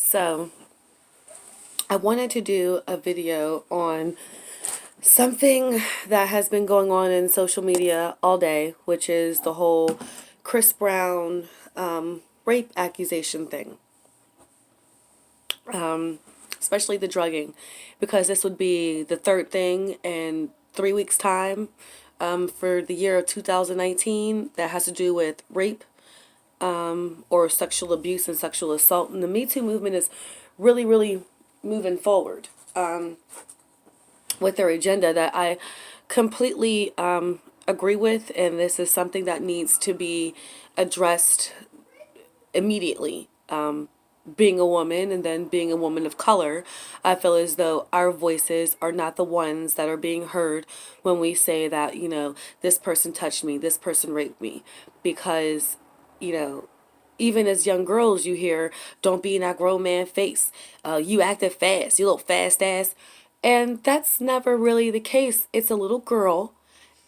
So, I wanted to do a video on something that has been going on in social media all day, which is the whole Chris Brown rape accusation thing, especially the drugging, because this would be the third thing in 3 weeks' time for the year of 2019 that has to do with rape or sexual abuse and sexual assault. And the Me Too movement is really, really moving forward with their agenda that I completely agree with. And this is something that needs to be addressed immediately. Being a woman and then being a woman of color, I feel as though our voices are not the ones that are being heard when we say that, this person touched me, this person raped me. Because, even as young girls, you hear, don't be in that grown man face. You acted fast, you little fast ass. And that's never really the case. It's a little girl,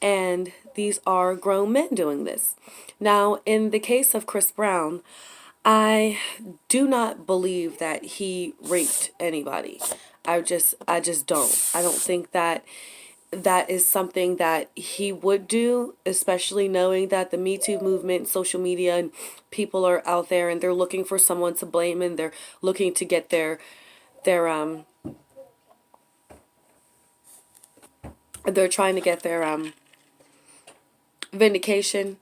and these are grown men doing this. Now, in the case of Chris Brown, I do not believe that he raped anybody. I just don't. I don't think that that is something that he would do, especially knowing that the Me Too movement, social media, and people are out there and they're looking for someone to blame, and they're looking to get their they're trying to get their vindication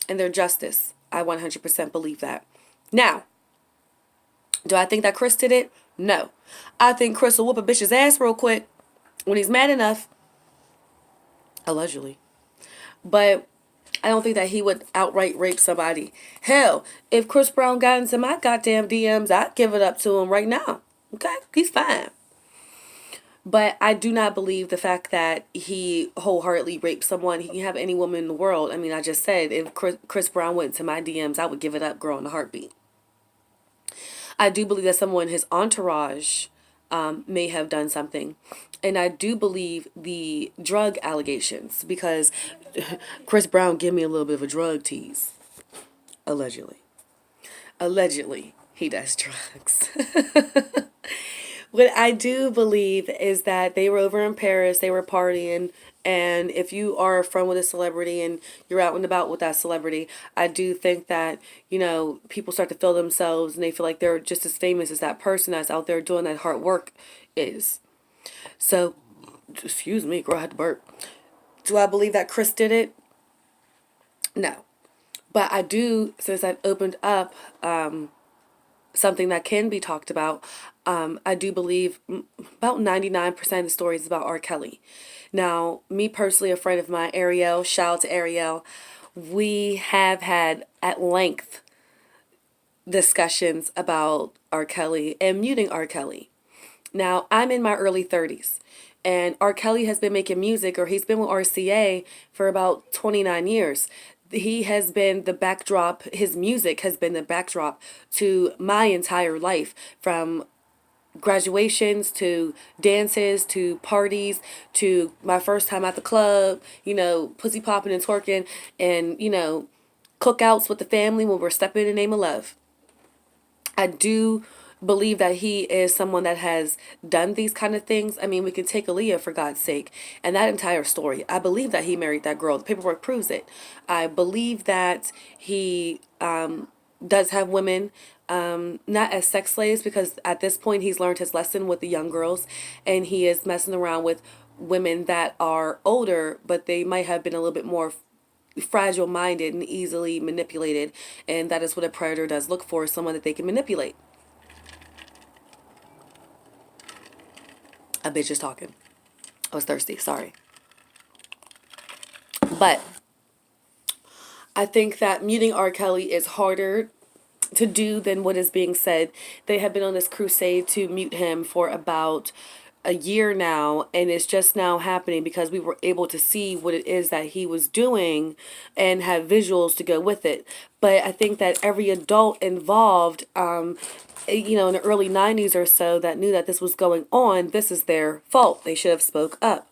and their justice. I 100% believe that. Now, do I think that Chris did it? No. I think Chris will whoop a bitch's ass real quick when he's mad enough. Allegedly. But I don't think that he would outright rape somebody. Hell, if Chris Brown got into my goddamn DMs, I'd give it up to him right now. Okay? He's fine. But I do not believe the fact that he wholeheartedly raped someone. He can have any woman in the world. I mean, I just said, if Chris Brown went into my DMs, I would give it up, girl, in a heartbeat. I do believe that someone in his entourage may have done something. And I do believe the drug allegations, because Chris Brown gave me a little bit of a drug tease. Allegedly. Allegedly, he does drugs. What I do believe is that they were over in Paris, they were partying, and if you are a friend with a celebrity and you're out and about with that celebrity, I do think that, people start to feel themselves and they feel like they're just as famous as that person that's out there doing that hard work is. So, excuse me, girl, I had to burp. Do I believe that Chris did it? No. But I do, since I've opened up something that can be talked about, I do believe about 99% of the stories about R.Kelly. Now, me personally, a friend of mine, Ariel, shout out to Ariel, we have had at length discussions about R.Kelly and muting R.Kelly. Now, I'm in my early 30s, and R.Kelly has been making music, or he's been with RCA for about 29 years. He has been the backdrop, his music has been the backdrop to my entire life, from graduations to dances to parties to my first time at the club, pussy popping and twerking, and, cookouts with the family when we're stepping in the name of love. I do believe that he is someone that has done these kind of things. I mean, we can take Aaliyah, for God's sake, and that entire story. I believe that he married that girl. The paperwork proves it. I believe that he does have women, not as sex slaves, because at this point he's learned his lesson with the young girls, and he is messing around with women that are older, but they might have been a little bit more fragile minded and easily manipulated, and that is what a predator does look for, someone that they can manipulate. A bitch is talking. I was thirsty, sorry. But I think that muting R. Kelly is harder to do than what is being said. They have been on this crusade to mute him for about a year now, and it's just now happening because we were able to see what it is that he was doing and have visuals to go with it. But I think that every adult involved, in the early 90s or so, that knew that this was going on, this is their fault. They should have spoke up.